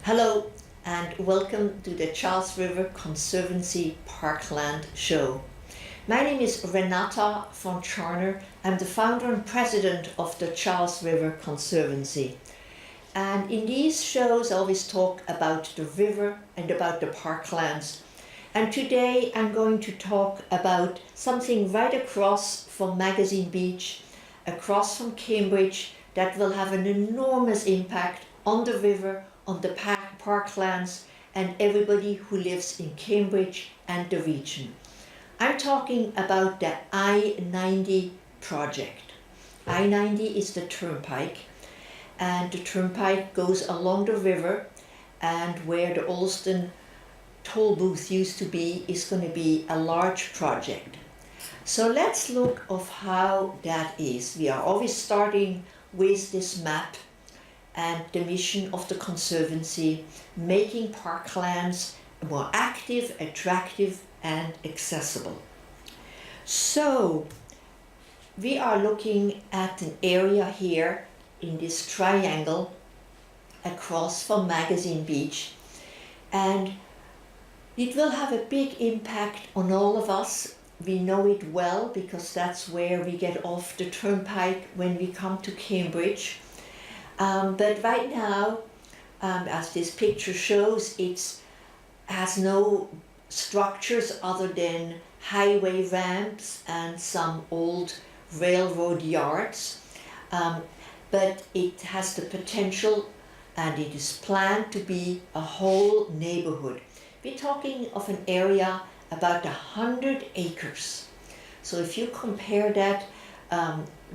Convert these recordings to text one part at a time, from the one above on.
Hello and welcome to the Charles River Conservancy Parkland Show. My name is Renata von Tscharner. I'm the founder and president of the Charles River Conservancy. And in these shows I always talk about the river and about the parklands. And today I'm going to talk about something right across from Magazine Beach, across from Cambridge, that will have an enormous impact on the river, on the parklands, and everybody who lives in Cambridge and the region. I'm talking about the I-90 project. I-90 is the turnpike, and the turnpike goes along the river, and where the Alston toll booth used to be is going to be a large project. So let's look of how that is. We are always starting with this map and the mission of the Conservancy, making parklands more active, attractive and accessible. So we are looking at an area here in this triangle across from Magazine Beach, and it will have a big impact on all of us. We know it well because that's where we get off the turnpike when we come to Cambridge. But right now, as this picture shows, it has no structures other than highway ramps and some old railroad yards. But it has the potential, and it is planned to be a whole neighborhood. We're talking of an area about 100 acres. So if you compare that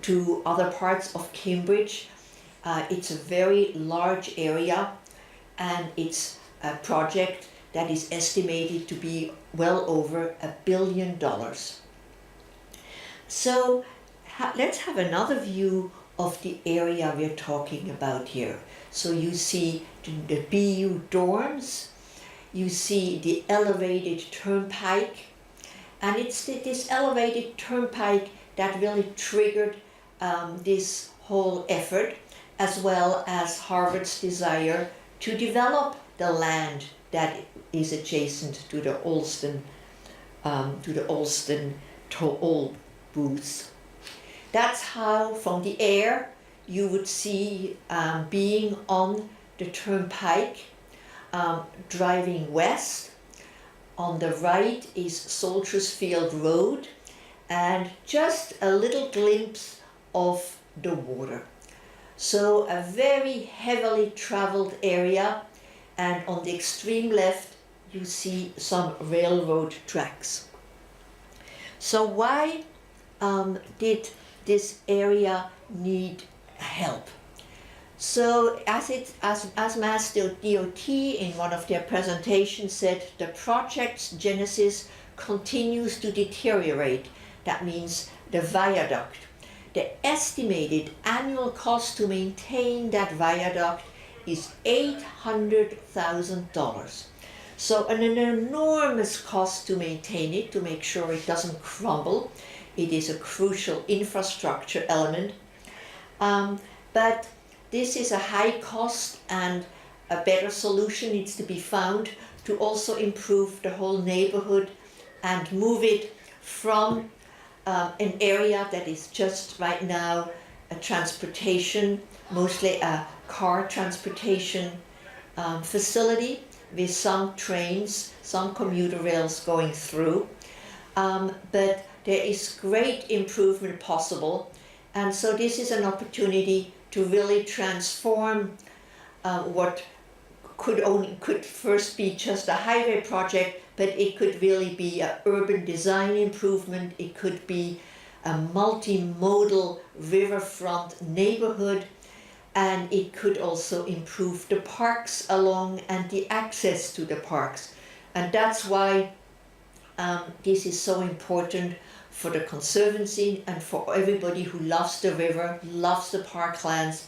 to other parts of Cambridge, it's a very large area, and it's a project that is estimated to be well over $1 billion. So let's have another view of the area we're talking about here. So you see the BU dorms, you see the elevated turnpike, and it's this elevated turnpike that really triggered this whole effort, as well as Harvard's desire to develop the land that is adjacent to the Alston toll booths. That's how, from the air, you would see being on the turnpike, driving west. On the right is Soldiers Field Road, and just a little glimpse of the water. So a very heavily traveled area, and on the extreme left you see some railroad tracks. So why did this area need help? So as Mass DOT in one of their presentations said, the project's genesis continues to deteriorate. That means the viaduct. The estimated annual cost to maintain that viaduct is $800,000. So an enormous cost to maintain it, to make sure it doesn't crumble. It is a crucial infrastructure element. But this is a high cost, and a better solution needs to be found to also improve the whole neighborhood and move it from an area that is just right now a transportation, mostly a car transportation facility with some trains, some commuter rails going through. But there is great improvement possible, and so this is an opportunity to really transform what could first be just a highway project, but it could really be an urban design improvement. It could be a multimodal riverfront neighborhood, and it could also improve the parks along and the access to the parks. And that's why this is so important for the Conservancy and for everybody who loves the river, loves the parklands.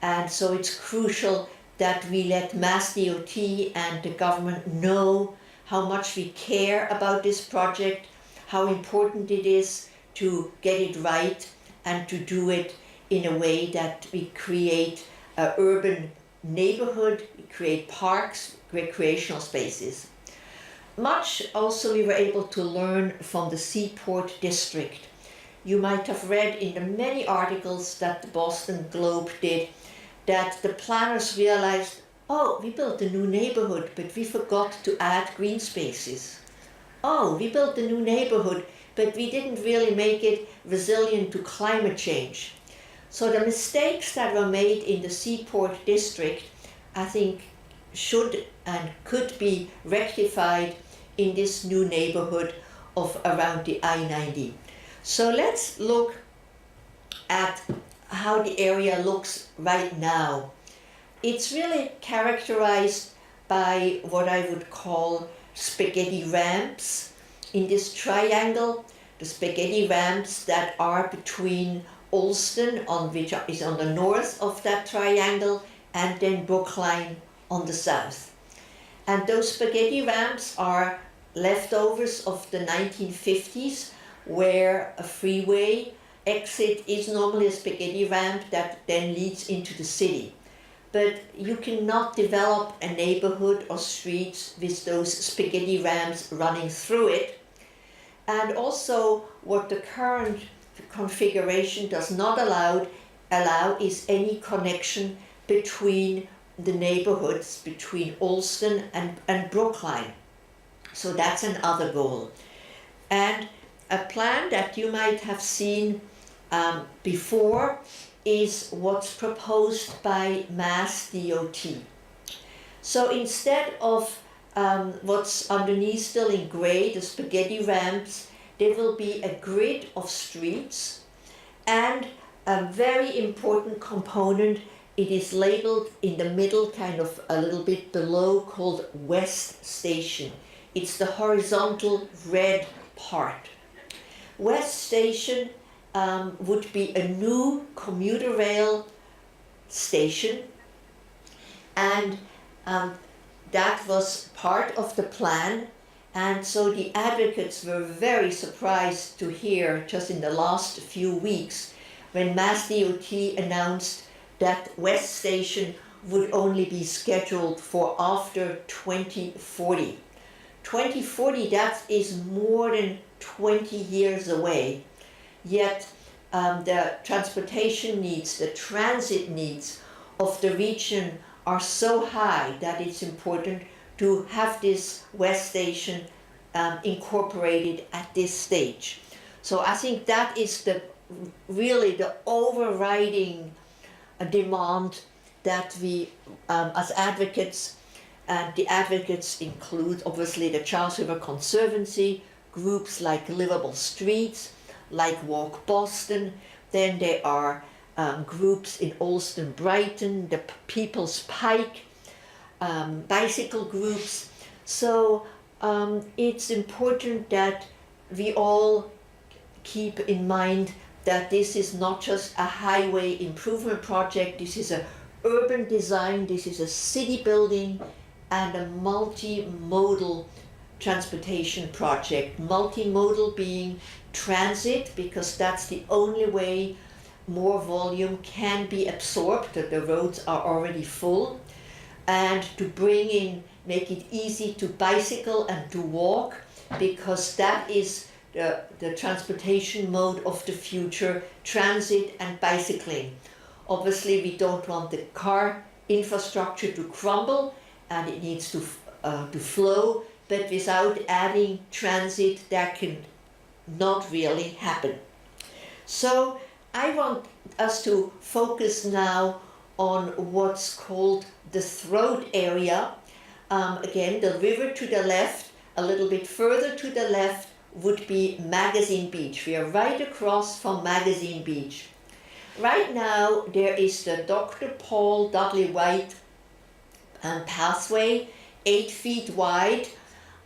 And so it's crucial that we let Mass DOT and the government know how much we care about this project, how important it is to get it right and to do it in a way that we create an urban neighborhood, we create parks, recreational spaces. Much also we were able to learn from the Seaport District. You might have read in the many articles that the Boston Globe did that the planners realized, oh, we built a new neighborhood, but we forgot to add green spaces. Oh, we built a new neighborhood, but we didn't really make it resilient to climate change. So the mistakes that were made in the Seaport District, I think, should and could be rectified in this new neighborhood of around the I-90. So let's look at how the area looks right now. It's really characterized by what I would call spaghetti ramps in this triangle. The spaghetti ramps that are between Allston, which is on the north of that triangle, and then Brookline on the south. And those spaghetti ramps are leftovers of the 1950s, where a freeway exit is normally a spaghetti ramp that then leads into the city. But you cannot develop a neighborhood or streets with those spaghetti ramps running through it. And also what the current configuration does not allow is any connection between the neighborhoods, between Allston and Brookline. So that's another goal. And a plan that you might have seen before is what's proposed by Mass DOT. So instead of what's underneath still in gray, the spaghetti ramps, there will be a grid of streets, and a very important component, it is labeled in the middle, kind of a little bit below, called West Station. It's the horizontal red part. West Station would be a new commuter rail station, and that was part of the plan. And so the advocates were very surprised to hear just in the last few weeks when Mass DOT announced that West Station would only be scheduled for after 2040. 2040, that is more than 20 years away. Yet the transportation needs, the transit needs of the region are so high that it's important to have this West Station incorporated at this stage. So I think that is really the overriding demand that we as advocates, and the advocates include obviously the Charles River Conservancy, groups like Livable Streets, like Walk Boston, then there are groups in Allston, Brighton, the People's Pike, bicycle groups. So it's important that we all keep in mind that this is not just a highway improvement project, this is an urban design, this is a city building and a multimodal transportation project. Multimodal being transit, because that's the only way more volume can be absorbed, that the roads are already full, and to bring in, make it easy to bicycle and to walk, because that is the transportation mode of the future, transit and bicycling. Obviously we don't want the car infrastructure to crumble, and it needs to flow, but without adding transit that can not really happen. So I want us to focus now on what's called the throat area. Again, the river to the left, a little bit further to the left would be Magazine Beach. We are right across from Magazine Beach. Right now there is the Dr. Paul Dudley White pathway, 8 feet wide.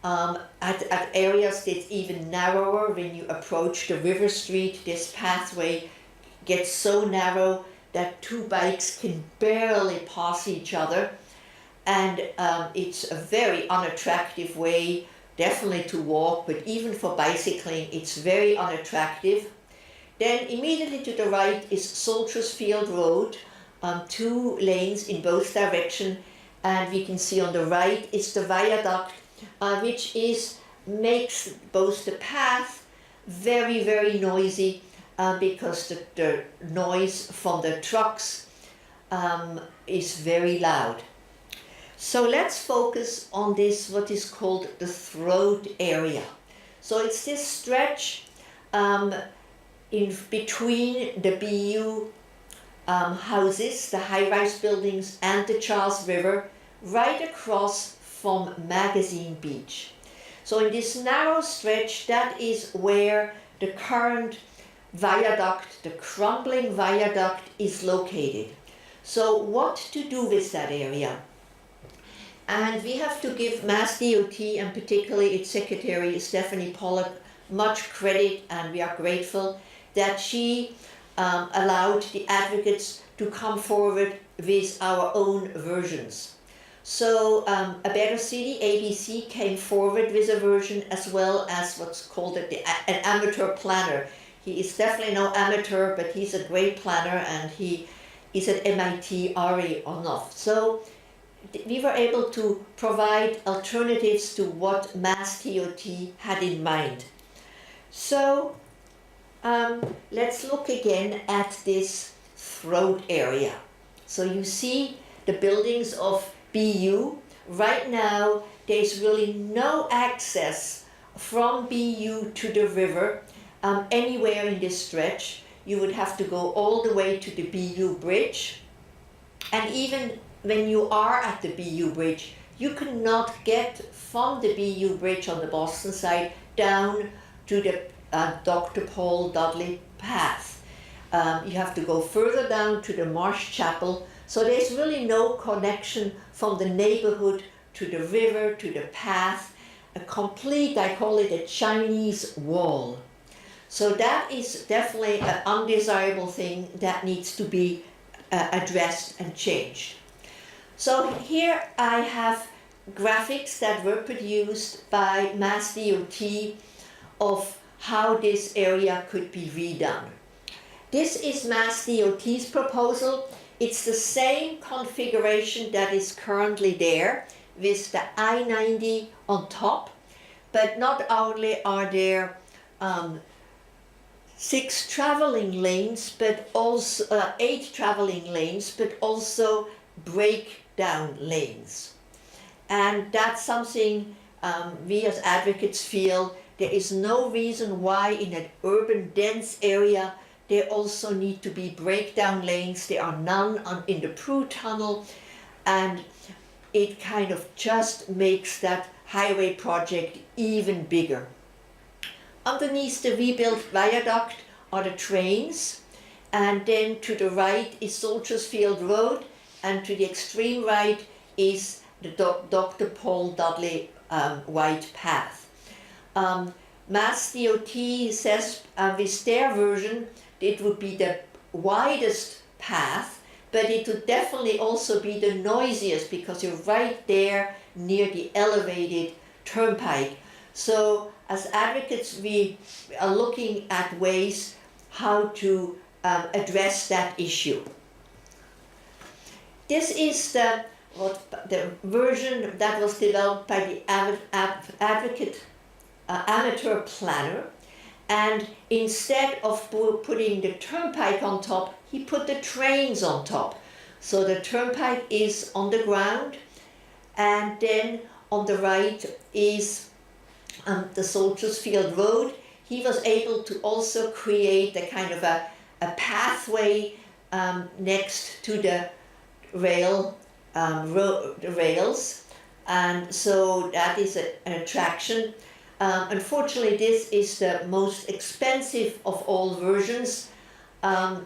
At areas that's even narrower when you approach the River Street. This pathway gets so narrow that two bikes can barely pass each other, and it's a very unattractive way, definitely to walk, but even for bicycling it's very unattractive. Then immediately to the right is Soldiers Field Road, two lanes in both directions, and we can see on the right is the viaduct, which makes both the path very, very noisy because the noise from the trucks is very loud. So let's focus on this, what is called the throat area. So it's this stretch in between the BU houses, the high-rise buildings, and the Charles River, right across from Magazine Beach. So in this narrow stretch, that is where the current viaduct, the crumbling viaduct, is located. So what to do with that area? And we have to give Mass DOT, and particularly its secretary, Stephanie Pollock, much credit, and we are grateful that she allowed the advocates to come forward with our own versions. So A Better City, ABC, came forward with a version, as well as what's called an amateur planner. He is definitely no amateur, but he's a great planner, and he is at MIT, Ari Onoff. So we were able to provide alternatives to what Mass DOT had in mind. So let's look again at this throat area. So you see the buildings of BU. Right now there's really no access from BU to the river anywhere in this stretch. You would have to go all the way to the BU bridge, and even when you are at the BU bridge, you cannot get from the BU bridge on the Boston side down to the Dr. Paul Dudley path. You have to go further down to the Marsh Chapel, so there's really no connection from the neighborhood to the river, to the path, a complete, I call it a Chinese wall. So that is definitely an undesirable thing that needs to be addressed and changed. So here I have graphics that were produced by Mass DOT of how this area could be redone. This is Mass DOT's proposal. It's the same configuration that is currently there with the I-90 on top, but not only are there 6 traveling lanes, but also 8 traveling lanes, but also breakdown lanes. And that's something we as advocates feel there is no reason why in an urban dense area there also need to be breakdown lanes. There are none in the Prue Tunnel, and it kind of just makes that highway project even bigger. Underneath the rebuilt viaduct are the trains, and then to the right is Soldiers Field Road, and to the extreme right is the Dr. Paul Dudley White Path. Mass DOT says with their version it would be the widest path, but it would definitely also be the noisiest because you're right there near the elevated turnpike. So as advocates, we are looking at ways how to address that issue. This is the version that was developed by the amateur planner, and instead of putting the turnpike on top, he put the trains on top. So the turnpike is on the ground, and then on the right is the Soldiers Field Road. He was able to also create a kind of a pathway next to the rails, and so that is an attraction. Unfortunately, this is the most expensive of all versions.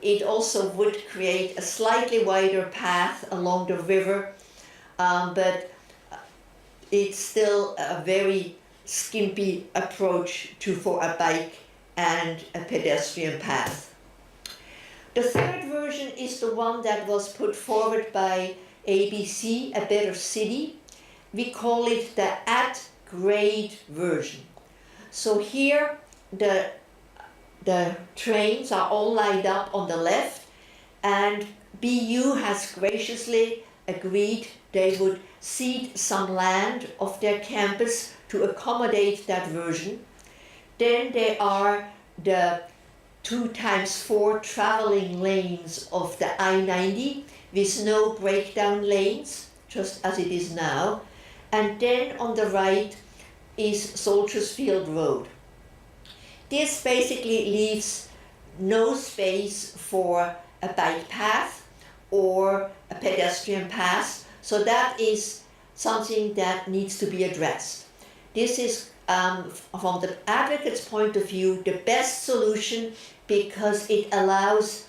It also would create a slightly wider path along the river, but it's still a very skimpy approach for a bike and a pedestrian path. The third version is the one that was put forward by ABC, A Better City. We call it the at-grade version. So here the trains are all lined up on the left, and BU has graciously agreed they would cede some land of their campus to accommodate that version. Then there are the 2x4 traveling lanes of the I-90 with no breakdown lanes, just as it is now. And then on the right is Soldiers Field Road. This basically leaves no space for a bike path or a pedestrian path, so that is something that needs to be addressed. This is, from the advocate's point of view, the best solution because it allows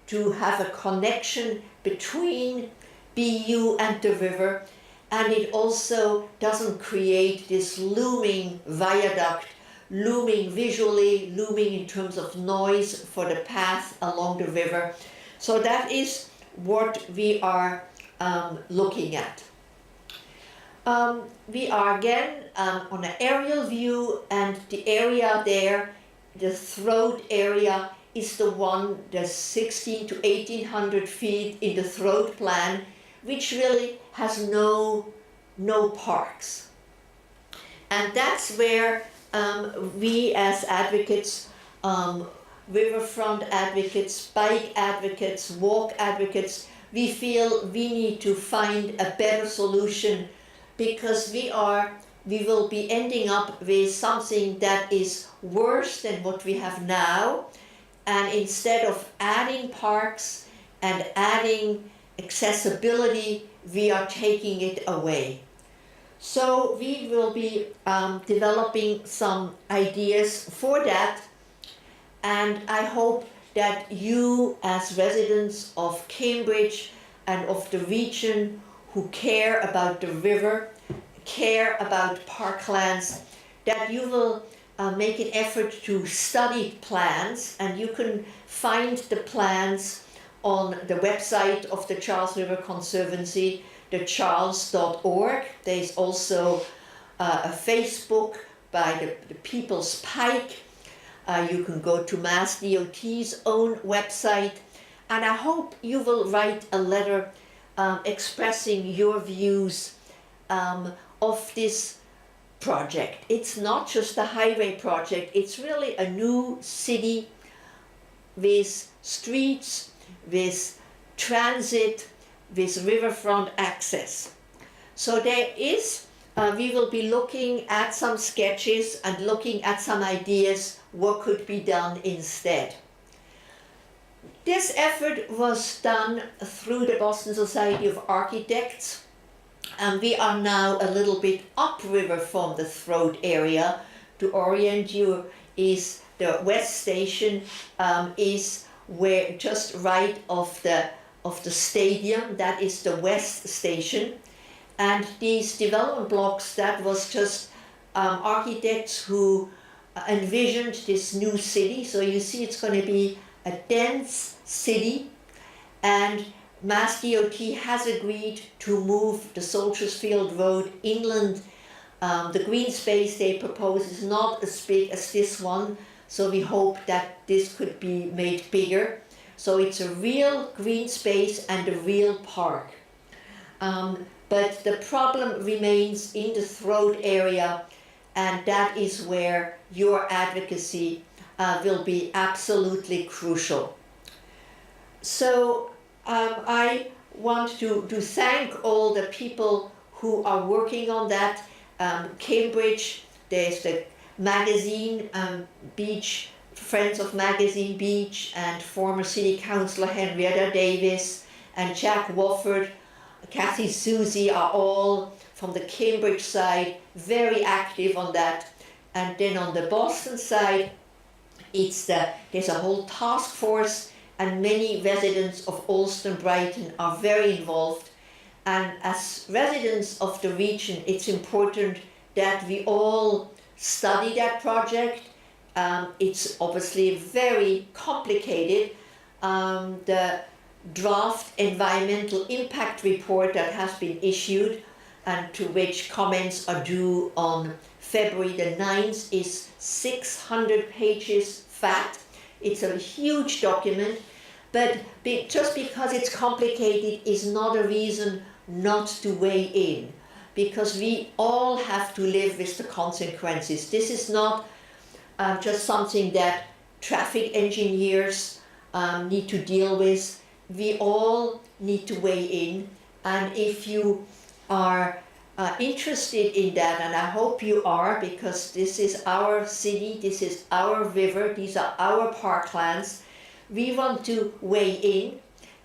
to have a connection between BU and the river, and it also doesn't create this looming viaduct, looming visually, looming in terms of noise for the path along the river. So that is what we are looking at. We are again on an aerial view, and the area there, the throat area, is the one, the 16 to 1800 feet in the throat plan, which really has no parks. And that's where we as advocates, riverfront advocates, bike advocates, walk advocates, we feel we need to find a better solution, because we will be ending up with something that is worse than what we have now. And instead of adding parks and adding accessibility, we are taking it away. So we will be developing some ideas for that, and I hope that you as residents of Cambridge and of the region who care about the river, care about parklands, that you will make an effort to study plans, and you can find the plans on the website of the Charles River Conservancy, thecharles.org. There's also a Facebook by the People's Pike. You can go to Mass DOT's own website, and I hope you will write a letter expressing your views of this project. It's not just a highway project, it's really a new city with streets, with transit, with riverfront access. So there is, we will be looking at some sketches and looking at some ideas what could be done instead. This effort was done through the Boston Society of Architects, and we are now a little bit upriver from the throat area. To orient you, is the West Station is where just right of the stadium, that is the West Station. And these development blocks, that was just architects who envisioned this new city. So you see it's going to be a dense city, and Mass DOT has agreed to move the Soldiers Field Road inland. The green space they propose is not as big as this one, so we hope that this could be made bigger. So it's a real green space and a real park. But the problem remains in the throat area, and that is where your advocacy will be absolutely crucial. So I want to thank all the people who are working on that. Cambridge, there's the magazine Beach, Friends of Magazine Beach, and former City Councillor Henrietta Davis and Jack Wofford, Kathy Susie are all from the Cambridge side very active on that. And then on the Boston side, there's a whole task force, and many residents of Allston Brighton are very involved. And as residents of the region, it's important that we all study that project. It's obviously very complicated. The draft environmental impact report that has been issued, and to which comments are due on February the 9th, is 600 pages fat. It's a huge document. But just because it's complicated is not a reason not to weigh in, because we all have to live with the consequences. This is not just something that traffic engineers need to deal with. We all need to weigh in, and if you are interested in that, and I hope you are, because this is our city, this is our river, these are our parklands, we want to weigh in,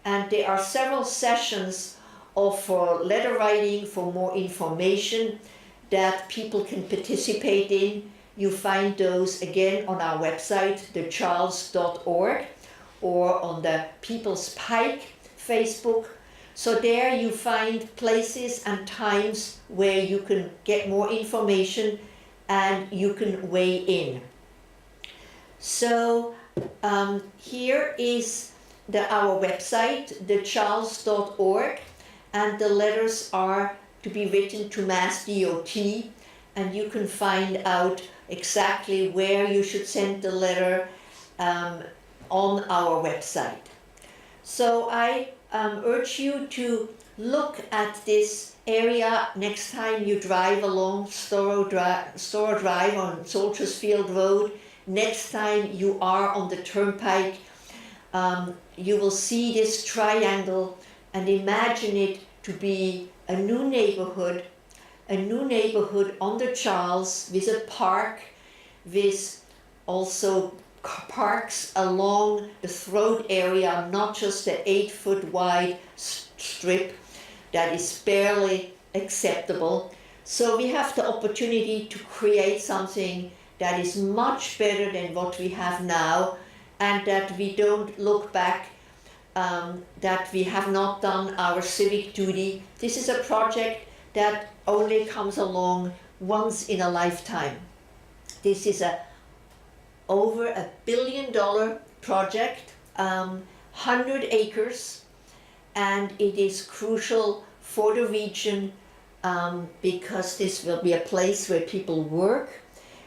and there are several sessions for letter writing, for more information that people can participate in. You find those again on our website, thecharles.org, or on the People's Pike Facebook. So there you find places and times where you can get more information and you can weigh in. So here is our website, thecharles.org, and the letters are to be written to Mass DOT, and you can find out exactly where you should send the letter on our website. So I urge you to look at this area next time you drive along Storrow Drive on Soldiers Field Road. Next time you are on the turnpike, you will see this triangle and imagine it to be a new neighborhood on the Charles, with a park, with also parks along the throat area, not just the 8-foot wide strip that is barely acceptable. So we have the opportunity to create something that is much better than what we have now, and that we don't look back, that we have not done our civic duty. This is a project that only comes along once in a lifetime. This is over $1 billion project, 100 acres, and it is crucial for the region because this will be a place where people work,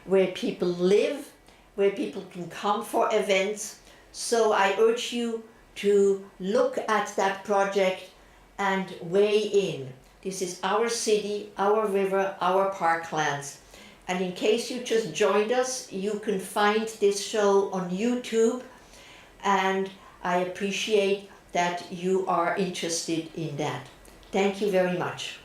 where people live, where people can come for events. So I urge you to look at that project and weigh in. This is our city, our river, our parklands. And in case you just joined us, you can find this show on YouTube, and I appreciate that you are interested in that. Thank you very much.